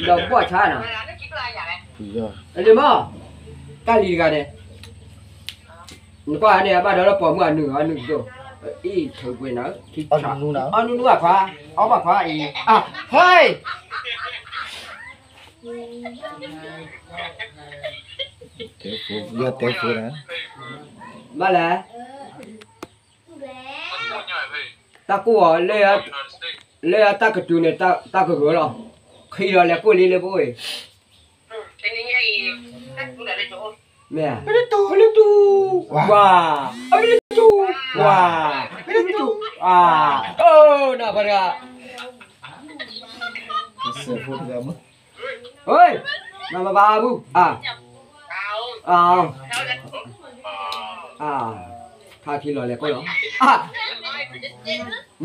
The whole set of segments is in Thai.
เราปวดชาหน่ะอันนี้มั้งกาลีกันเนี่ยนี่ก็อันนี้บ้านเราปอมกันหนึ่งตัวอีถูกเว้ยนะที่ชาอันนู้นว่าฟ้าเอามาฟ้าอีอ่ะเฮ้ยเตะฟูเยอะเตะฟูนะมาแล้วตากูเลยตากระจุนเนี่ยตากระหัวหรอขี้เราเลยกูเลยบ่อยแม่ไม่ได้ตูว้าไม่ได้ตูว้าไม่ได้ตูโอ้น่าพอดีเสือฟูกันมั้งเฮ้ยมาบ้าบูท่าขี้เราเลยกูเหรอ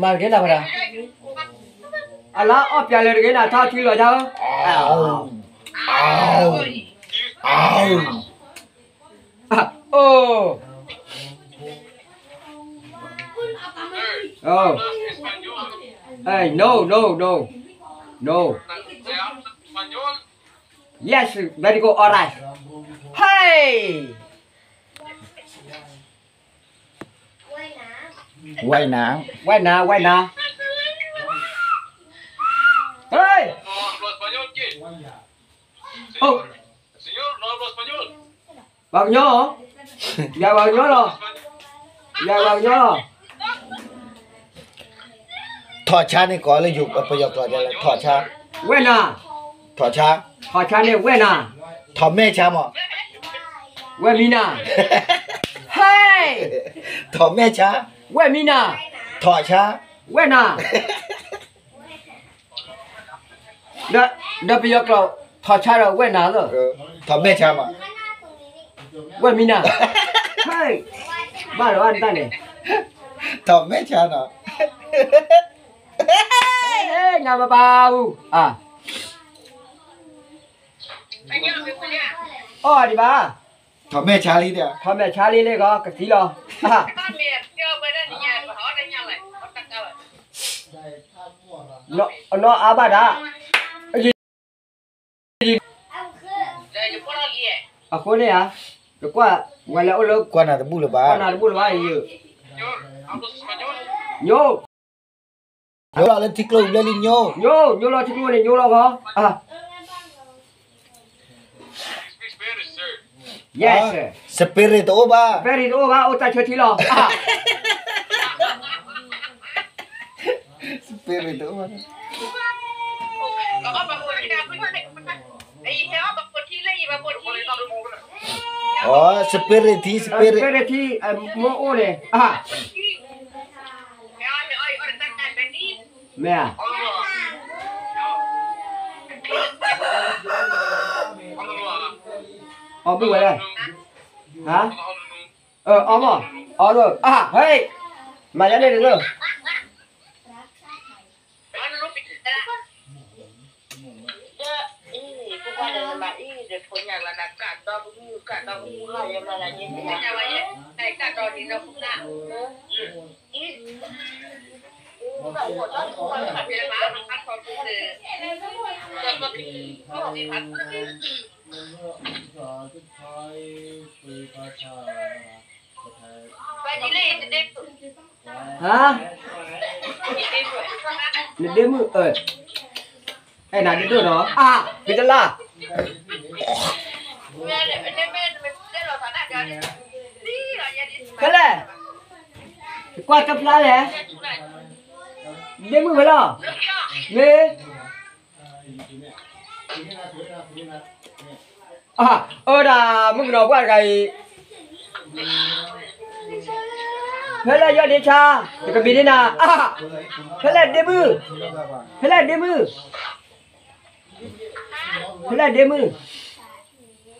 มาเกินนะพอดีอะไรอ๋อเปลี่ยนเลยเกินนะท่าขี้เราจ้าโอ้เฮ้ย no yes very good alright hey ว่ายน้ำเฮ้ยโอ้bằng nhớ dạ bằng nhớ rồi dạ bằng nhớ rồi ถอดชานี่ก่อนเลยอยู่ประโยคก่อนจะเลยถอดชาเว้นน่ะถอดชาเนี่ยเว้นน่ะถอดแม่ชาหมอเว้นมีน่ะเฮ้ยถอดแม่ชาเว้นมีน่ะถอดชาเว้นน่ะเดี๋ยวไปยกเราถอดชาเราเว้นน่ะเหรอถอดแม่ชาหมอเว้นมีน่ะเฮ้ยบ้าหรืออันตั้งเนี่ยถอดแม่ชาเนาะเฮ้ยงานมาเบาอ๋อดีป่ะถอดแม่ชาลีเดียวถอดแม่ชาลีเลยก็กะทิหรอnó à bà đã à cô này à được qua ngoài là ô lô qua nào bù là ba gì nhô là lên thích luôn lên nhô lo thích luôn này nhô lo hả yes spirit ba ô ta chơi thi lo spirit ba spirit thi mua ô này mẹ bữa đây hả rồi hey mà nhắn đây được rồi hả đêm mưa hay là đến đường đó bây giờ là cái này qua cặp lá này đêm mưa phải lo nghe là mức độ qua ngày thế là do đi cha thì có bị đi nào thế là đêm mưa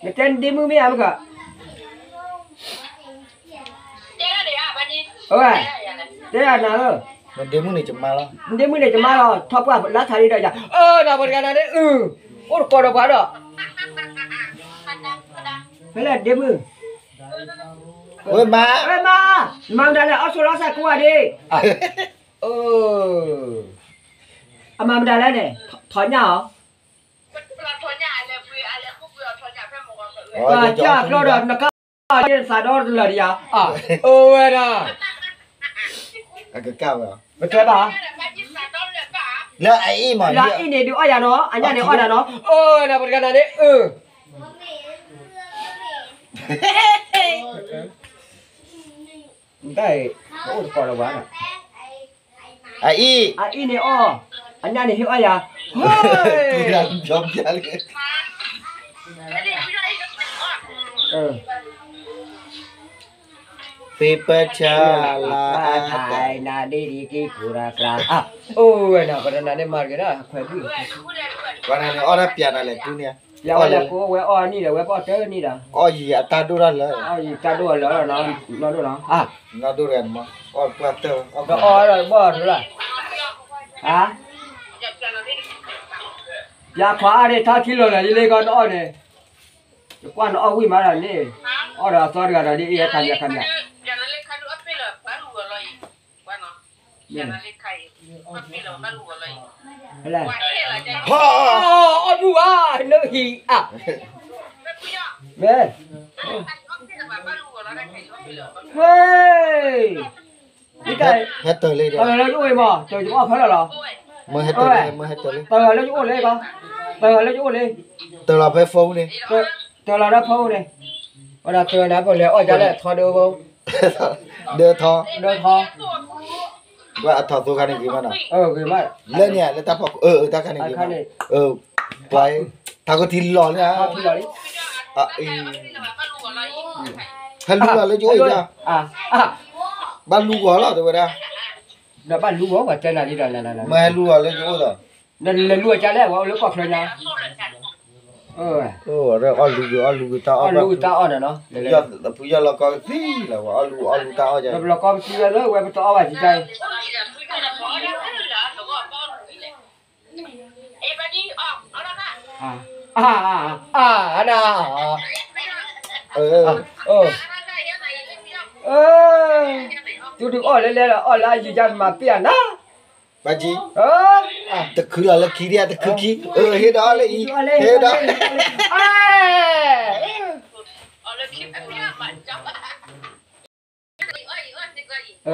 người tên đêm mưa mấy à cả thế là nào rồi đêm mưa này chậm mà rồi thọ qua lá thải đi đây nhá nào một cái này đấy ôi còn đâu quá rồi thế là đêm mưa ôi má mang ra là áo số lá sạch qua đi mà ra đây này thỏi nhỏ จ้าคลอดนักเรียนสาดอร์เลยอ่ะโอ้ยนะ cái cao rồi ไม่ใช่ป่ะ แล้วไอ้หมอ แล้วอีเนี่ยดูอะไรเนาะอันนี้เนี่ยอะไรเนาะโอ้ยนะเป็นกันนะเนี่ยได้โอ้ก่อนละวะ ไอ้เนี่ยอ้ออันนี้เนี่ยอะไรอ่ะเฮ้ย กูรังจอมยาเลยเปเปอร์ชาลาไทยนาดีดีกีกุระกราโอ้ยนะประเด็นนั้นเนี่ยมาร์กนะใครพูด วันนั้นอ๋อนะเปียนั่นแหละกูเนี่ย อย่าว่าจะกูเว้ยอ้อนี่เดี๋ยวเว้ยป้อเจอนี่ด่ะ อ๋อยีตาดูรันเลย อ้อยีตาดูแล้วเนาะนอนดูเนาะน่าดูเรียนมั้งอ๋อปลาเตอร์อ๋อ ก็อ้อเลยบ่ดูละอย่าขวาเนี่ยท่าที่เราเนี่ยยี่เล็กก็อ้อเนี่ยกวนอ้อวิ่งมาแล้วนี่อ้อเราสอนกันแล้วนี่เอ๊ะทำยังอย่านั่นเล็กใครดูอัพไปเลยบ้านหัวเลยว่าเนาะอย่านั่นเล็กใครอัพไปเลยบ้านหัวเลยอะไรฮ่าอ้อดูว่าเนื้อหีแม่เฮ้ยนี่ไง hết tờ lên rồi แล้วยุ่ยบ่เจอจะอ้อเพิ่นแล้วเหรอ mới hết tờ lên mới hết tờ lên แล้วยุ่ยเลยป่ะแล้วยุ่ยเลย tờ là phải phâu đi เจอแล้วนะพ่อเนี่ยว่าเราเจอนะพอแล้วอ้อจะได้ทอดูบ่ đưa thò เดินทอ ว่าถอดตัวกันอีกกี่วันอ่ะ คือว่า เล่นเนี่ยแล้วตาพอกตากันอีกกี่วันไว้ถ้าก็ทิ้งหล่อเลยนะ ที่เราดิ ฮัลโหลแล้วยุ่ยจ้ะบ้านลูกหัวเราตัวเดียว เดี๋ยวบ้านลูกว่าเจอหน้าดินั่นไม่ให้ลูกหัวเลยยุ่ยต่อ นั่นเลยลูกจะแล้วว่าลูกก็เคยนะเรื่องอ้อลูกตาอ้อ ลูกตาอ้อเนาะ ยอดผู้ยอดเราก็ที่แล้วว่าอ้อลูกตาอ้อใจ เราก็ซื้อเลยไว้ไปต่อว่าใจน่ะจุดอ้อเลยอ้อลายอยู่จันมาเปลี่ยนนะ bà chị tự cứ là khí đi tự cứ khí hết đó là ý hết đó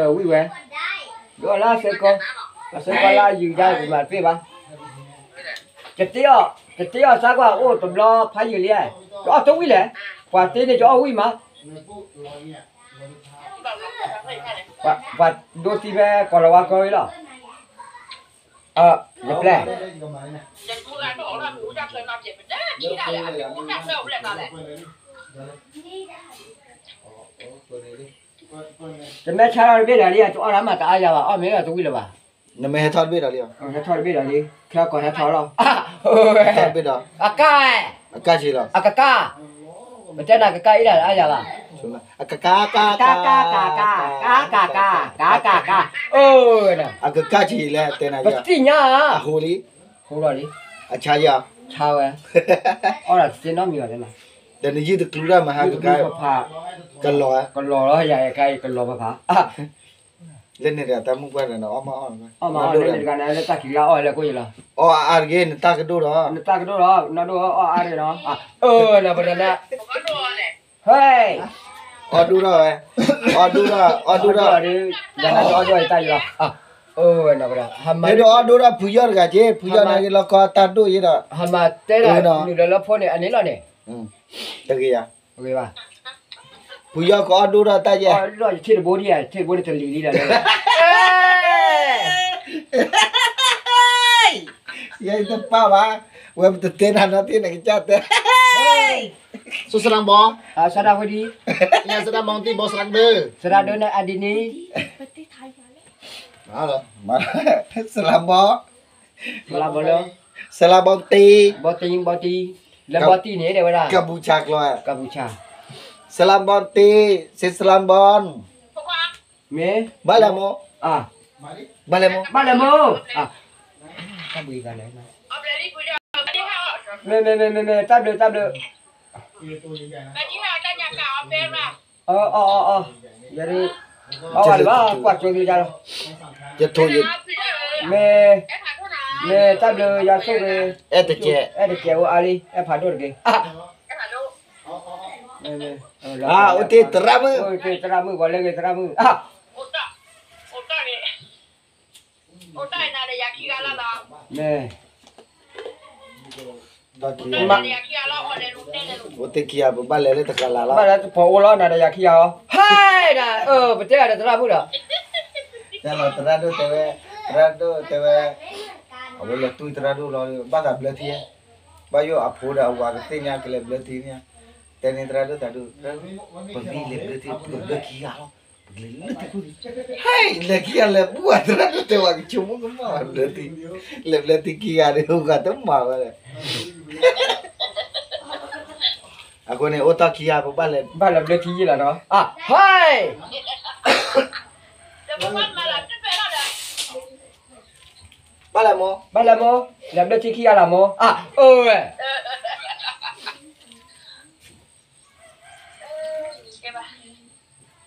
quý quẻ gọi là sẽ con là dừng ra thì mà phê ba chật tía sao qua ô tụm lo phải dừng liền cho tôi quý lẽ quả tía này cho quý mà và đôi khi về còn là qua coi đó nhập lẹ cái mấy cha biết là đi chỗ lắm mà ta giờ mà mấy là tôi biết là bà nó mấy thằng biết là đi hết thằng biết là đi theo còn hết thằng đâu thằng biết đó ca gì đó ca mà trên là cái cây là ai giờ bà ca nè cái ca chỉ là tên này bác sĩ nhá hồ lý đi cha ya chào em là xin nó nhiều thế này để nó giữ được lúc đó mà hai cái cần lò đó dài cây cần lò mà phá lên này là ta muốn quay là nó mà lên cái này ta chỉ là là cái gì là again ta cái đồ đó nó đồ ai đó là vấn đề này hey đu rồi đi giờ nó cho rồi ta gì đó nó bây giờ cái đó đu ra phụ giờ cái chứ phụ giờ này là có ta đu gì đó mà thế là như là phone này anh ấy là này từ kia ok ba phụ giờ có đu ra ta gì rồi trên body từ lì đi là vậy ta pa ba web từ tên hắn nó tên này cái chat So sedang bom. Sedang apa di? Yang sedang bom ti bos sedang de. Sedang de nak ada ni. Mana? Selam bo. Selam boleh. Selam boti. Boti. Lem boti ni dia pada. Kabucha keluar. Kabucha. Selam boti, selam bon. Me? Balamo. Balamo. Kamu ikan ni. Me, tab được. Jadi awal bah kuat cuci jalan. Jatuh je. Me tab được, ya sudah. Ada cek Ali, phá đột kì. Ah, uti teramu. Okey, teramu boleh ke teramu. Ah. Otak ni. Otak ni ada yaki gala dah. Nè. Bagi. Otak ni yaki gala ada rute ni. Uti kia balik le takala Ba la. la po lo na da yaki ya. Hai dah. Betul ada teramu dah. Kalau teradu tewe. Awal tu teradu lo baga belati ya. Bayo apoda awal tenya kele belati ni. Teni teradu tadu. Pergi le belati pergi kia lo. Hai lagi le buat teradu tewa cuma kemar belati. Le belati kia de uga temma wala. Aku ni otak kia balik. Ba la belati je lah dah. Ah, hai. Bukan malam tu pernah dah. Balik mo. Ba la mo, la belati kia la mo. Ah,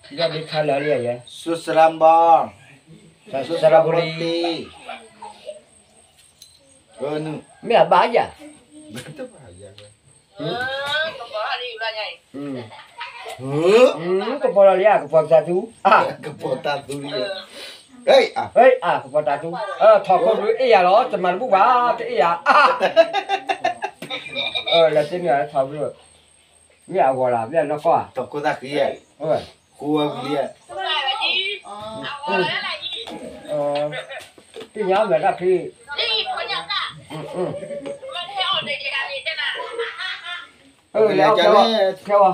Dia di khala dia ya. Susrambang. Saraburi. Anu. Me ba ya. Betul bahaya. Kau hari ulang ni. Kepala dia, kepala satu. Ah, Kepota tu dia. Hei, ah. kepala satu. Thok ko ya lo, teman bu ba, ya. Là tin là thầu rồi. Mẹ gọi là mẹ nó có. Tao có ta kia. Ơi. Cô kia. Apa lagi? Awal lagi. Cái nhớ mẹ đã khi. Ni kau nak tak? Mana orang dia kali tu nak. Leo theo à.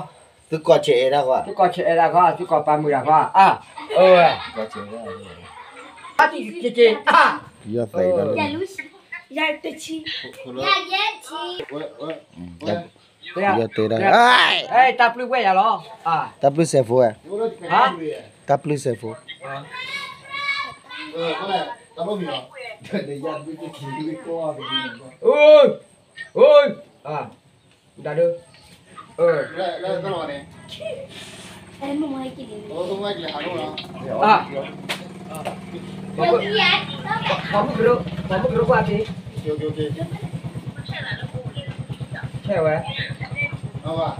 Tôi có trẻ ra qua. Chứ có trẻ ra qua, chứ có 30 ra qua. Có trẻ ra. Thì chị. Giờ phải đó. Ya techi. Ya yechi. Giờ tới đây. Ai. Ê, ta plus quay lo. Ta plus sẽ phố à? Hả? Ta plus sẽ phố. Tao bao nhiêu? Để dàn với cái khí với co thì Ôi. Đã được. Lại tao nói này. Em mau mai kiri. Tôi mai kiri Hà Nội đó. Có một cái qua chị. Okay. Theo à? Đâu à?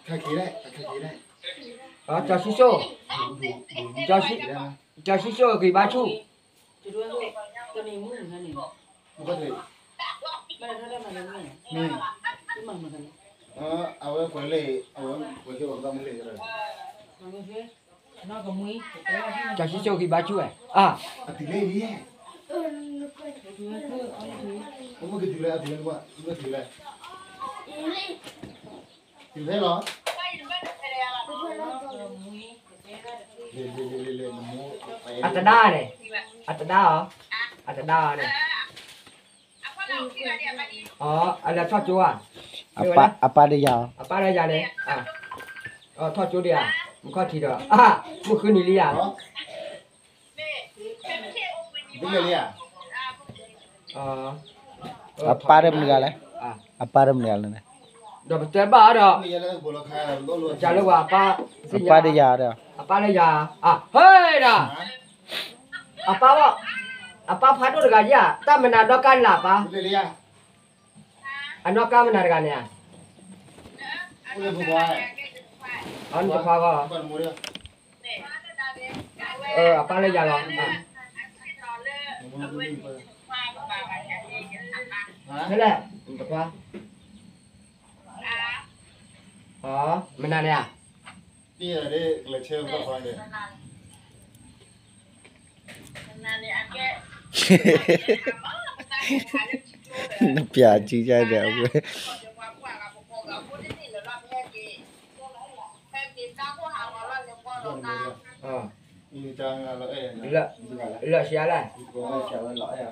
Khai khí đấy. Cho xí xô. Cho xí xô kỳ ba chu. Có thể. Nè. Awal kau le, awal kau kau kamu le rồi. Cho xí xô kỳ ba chu Ati le ni. Kamu ke tile buat, kamu tile. Tile lo. Le nemu. Atada này. Atada hả? Atada này. Ada thọ chú à? Apa dia ya? Apa ada ya này? Thọ chú đi à? Không có thì được. Một khứ đi à? Tile le à? Apa dia meninggal eh? Apa dia meninggal ni? Dah betul ba dah. Ni jalan bola khai lo. Jangan lupa apa? Apa dia dia? Apa ada ya? Hei dah. Apa apa? Apa padu dekat ya? Tak menadakan lah apa? Tile le à? Anak kamu menadakan ya? Boleh buat. Anu apa kau? Bukan murid. Apa ada ya lo? Thế là được quá. Mình nè. Đi ở đây là chơi các con này. Nó bịa chứ ra đẹp quá. Như trang là lợi. Lợi xé này. Lợi à?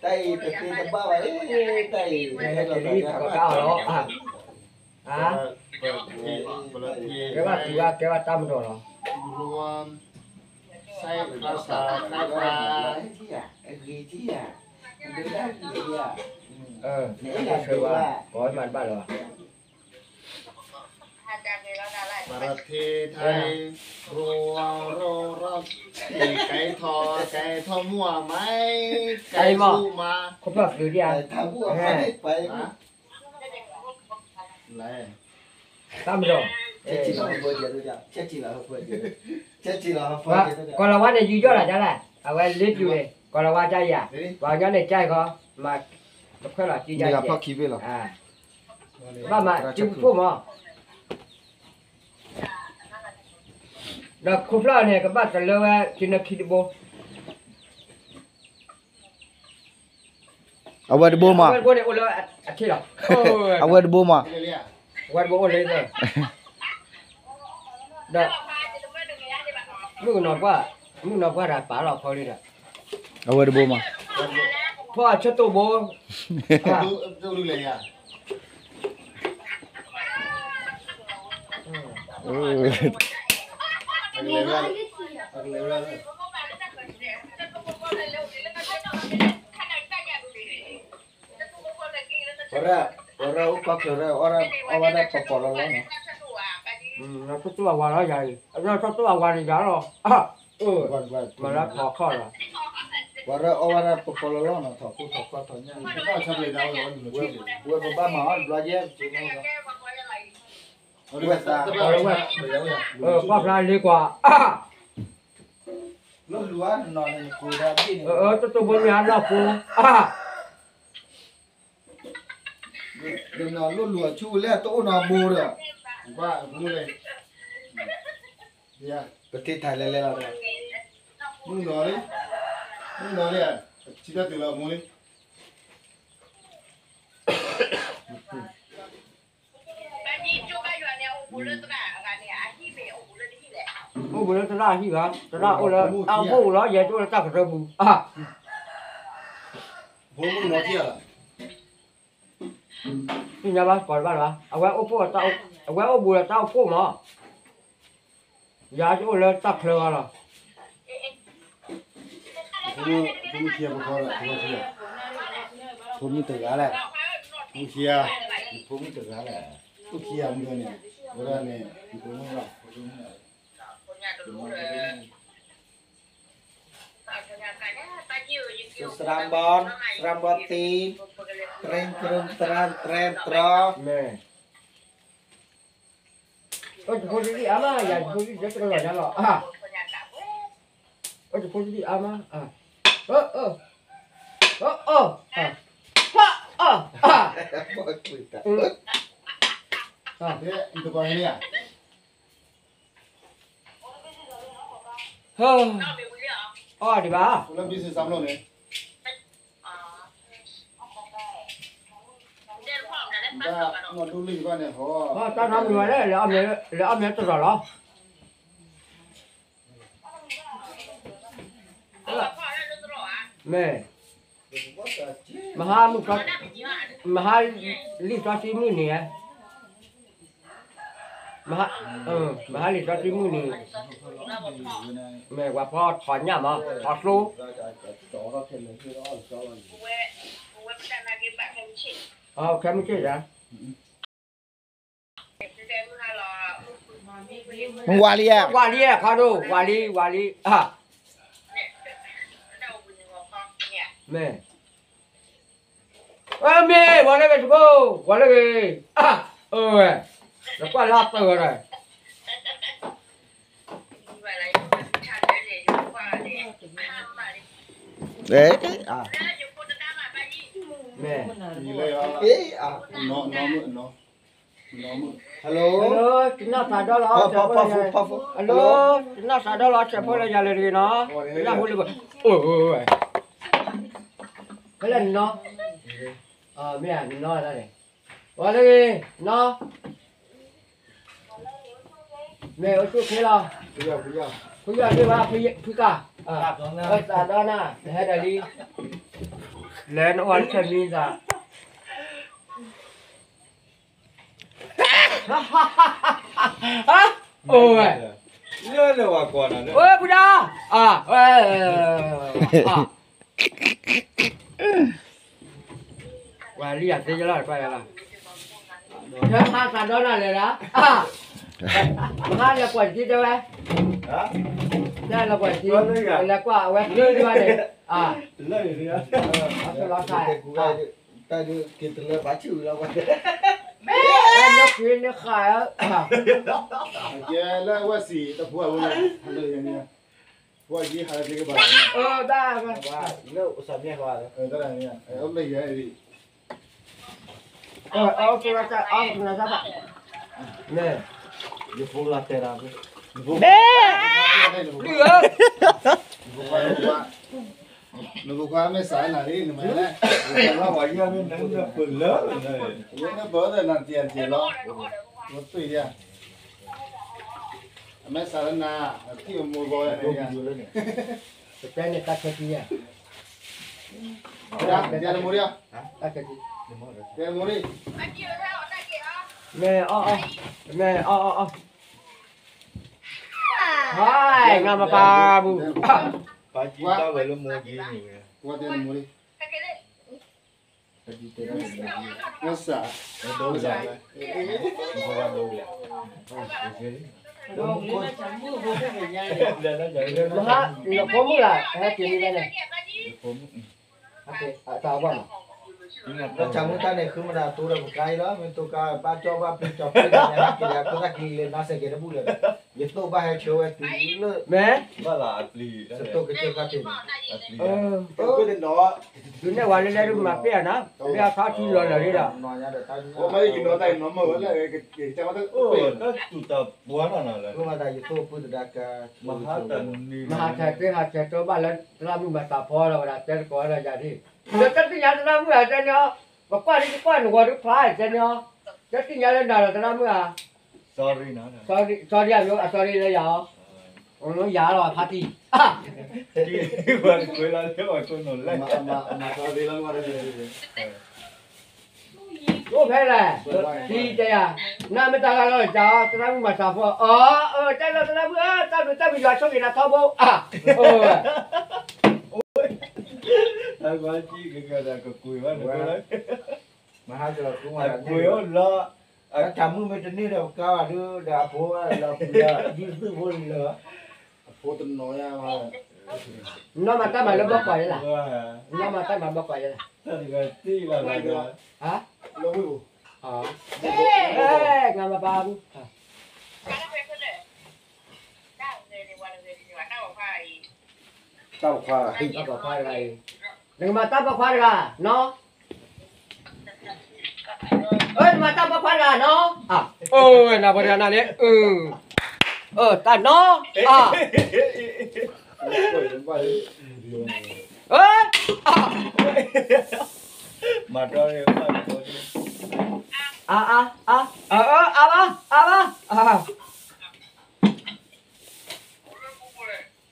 Tay thực hiện tập ba vậy tay Đi có cao đó. Cái ba tâm rồi. Rùm say khá xà khai khá. Ghi chứ à? Đưa ra gì à? Nếu là chơi qua có mặt ba rồi. Marathi Thai Rùa Rô Rô ไก่ทอมั่วไหมไก่สู้มา เขาแบบอยู่ที่ ไป อ่ะ ทำผู้ไปไป อะไร ตามไปดู เช็ดจีเราเพื่อเดียวด้วยจ้ะเช็ดจีเราเพื่อเดียวเช็ดจีเราเพื่อ ว่า เดียวด้วย ก่อนเราว่าเนี่ยยืดยอดอะไรจ้ะแหละเอาไว้ลิดอยู่เลยก่อนเราว่าใจอ่ะว่าย้อนในใจเขามาตะค่อยหลับจีใจ นี่กับพ่อคิดไปหรอ อ่าว่ามาจิ้มพุ่มอ่ะแล้วคุณพ่อเนี่ยก็บ้านกันเลยว่ากินนักคิดบ่ เอาไว้ดูมา วันนี้โอ้เลยอาทิตย์ละโอ้ เอาไว้ดูมา เรียก วันบ่โอ้เลยเลยเด้อมึงนอนว่าราป่าเราพอเลยอ่ะ เอาไว้ดูมา พ่อชัดตัวบ่ ดูเลยอ่ะ เออ เลยว่าเลยว่า orang upak orang ada pepolong lah. เราตัวว่าเราใหญ่เราตัวว่านี่ยาเรามาแล้วพอข้อละ Orang pepolong lah, thok thoknya. ก็ชอบเลยดาวร้อนอยู่ที่ Gue bapak mau belajar cuma. เอาด้วยตาเอาด้วยเดี๋ยวเนี่ย ว่าพลายดีกว่า Lu luar non kuda gini. ตัวบนงานเราปู Đừng nói lu luar chu le to na bu rồi. ว่ารู้เลยเนี่ย Peti thai le le la. มึงนอนเลยอ่ะชิดาตื่นแล้วมึงเลย โอ้บุญตระที่ครับตระโอ้ละเอาผู้ละอย่าตัวละตักระบุ ผมมึงนอนเที่ยว นี่นะบ้านก่อนบ้านวะเอาไว้โอ้ผู้เต้าเอาไว้โอ้บุญเต้าผู้เนาะอย่าตัวละตักระละ ผมเที่ยวพอละผมเที่ยว ผมni tegak lah. ผมเที่ยว ผมni tegak lah. กูเที่ยวมึงเนี่ยเวลาเนี่ยกูมึงหรอก Serambon tin, tren tro. แม่จะพูดดีอามาอย่าพูดดีจะตระละละจะพูดดีอามาเนี่ยอีตัวเนี่ย เฮ้ยอ๋อดีป่ะ กูเริ่มบิสซ้ำแล้วเนี่ย ถ้านอนดูลิงก็เนี่ยเพราะ อ๋อตอนทำอยู่เลยแล้วเอาเมียตัวละ แม่มหามุกมหาลิตรสีมือเนี่ยมหาลิตรสีมือนี่แม่ว่าพ่อถอนเนี่ยมาถอดรู้แค่ไม่ใช่จ้ะ Walia. วาลีเขาดูวาลีแม่แม่วันนี้ไปสุโขวันนี้แล้วก็ลาตัวเลย Đấy. À. แม่ มีเลยอ่ะ À. น้องมือ Hello. ฮัลโหลกินน้ำสาดอลล์ฮัลโหลกินน้ำสาดอลล์เฉพาะระยะเลยเนาะระยะหุ่นเลยบ่ก็เล่นเนาะไม่อ่านน้อยแล้วเนี่ยวันนี้เนาะแม่เอาชุดเทล่ะคุณยายที่ว่าพี่กาสาดอน่ะให้ได้ดีแล้ววันเช้านี้จ้ะโอ้ย Lele wa kona. เอ้ยบุดาว่าเรียกได้จะรอดไปอะไรเดี๋ยวพาสาดอน่ะเลยนะ Mahal lah kuat kita weh. Ha ได้ละกว่าทีแล้วก็เอาไว้เลยด้วยเลยเลยเนี่ยเอาตัวใส่ กูได้ได้กินตะเลบาชื่อแล้ววะ แล้วนกกินเนี่ยขายอ่ะ แกแล้วว่าสีตะพัววันนี้อะไรอย่างเงี้ยว่ายี่ห้อเล็กบ้าง ได้ป่ะ ว่าแล้วสามีว่า ได้เนี่ยเอาเลยยัยดิ เอาตัวใส่เอาตัวใส่ป่ะเนี่ย อยู่พวกเราเตะเรา เด้เหลือ นูบุกว่าไม่สายหนาดิหนูไม่ได้ เราว่ายังไม่นั่งจะปืนเลย ยังไม่เปิดเลยนั่นเจียนเจียนล้อรถตุ้ยเนี่ยไม่สารนาที่มันมัวบอยอะไรเนี่ย จะเป็นเนี่ยตัดกระเทียม เดี๋ยวมูริอ่ะ ตัดกระเทียม เดี๋ยวมูริ แม่แม่ใช่งามปลาบู ปาจีตาเวลโมกีนี่ ว่าเดี๋ยวมูริน่าสะ โดนใจเพราะว่าโดนแล้ว มาฮะเดี๋ยวผมล่ะให้กินได้เลย ผม โอเคตาบ้าง แล้วจังมันตาเนี่ยคือมันตัวเราไกลแล้วมันตัวกาป้าจอบว่าเป็นจอบเป็นอย่างนี้กินก็ตะกี้เลยน่าเสียเกินบุญเลยยิ่งตัวบ้าให้เชื่อว่าตัวเลย แม่ บ้าละอัปลีสตัวก็เชื่อกันก็เดินน้อ ดูเนี่ยวันนี้ได้รู้มาเปียนะเปียข้าวที่รอเลยล่ะ น้อยนะเดี๋ยวตาย ผมไม่ได้กินน้อแต่น้อมาวันเลยจะมาตั้ง โอ้ก็จุดตะบัวนั่นแหละ ก็มาได้ยิ่งตัวพูดดักมหาตันนี่ มหาชัยเป็นหาชัยตัวบ้านแล้วเรามีมาตาพอเราเจ้าก่อนเราอย่างที่เดี๋ยวจะที่ยาเราเมื่อเจ้าเนาะบอกว่านี่กว่าหนูว่าดูพลายเจ้าเนาะจะที่ยาเราเดี๋ยวเราเมื่อ sorry นะ sorry อ่ะsorry เลยยาวโอ้ยยาเราพาตี ที่วันเวลาเที่ยวคนนนเลย มาตอนนี้แล้วมาได้เลย โอ้แพ้เลยดีใจอ่ะน้าไม่ตายแล้วจ้าตอนมาตาพอเจ้าเราเมื่อเจ้ามียาช่วยนะท้าวโบถ้าว่าจีก็ได้ก็คุยว่าเนี่ย มหาจะกูมา คุยว่าละ จำมือไม่จะนี่เราก็ดูดาพัวเรายืดซื้อคนเหลือ โคตรน้อยมา น้ามาตั้งมาแล้วบอกไปล่ะน้ามาตั้งมาบอกไปล่ะ ถ้าที่ก็ที่ละละ ฮะ ลงไม่บุ อ๋งามบ้าบุ เต้าควา ตั้งบอกไปอะไรหนึ่งมาตั้งบอกไปกันเนาะมาตั้งบอกไปกันเนาะน่าบริการนั่นเลยตาเนาะมาตอนนี้มาตอนนี้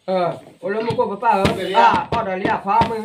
โอ้แล้วมึงก็ป้าพ่อเดี๋ยวเรียกคว้ามือ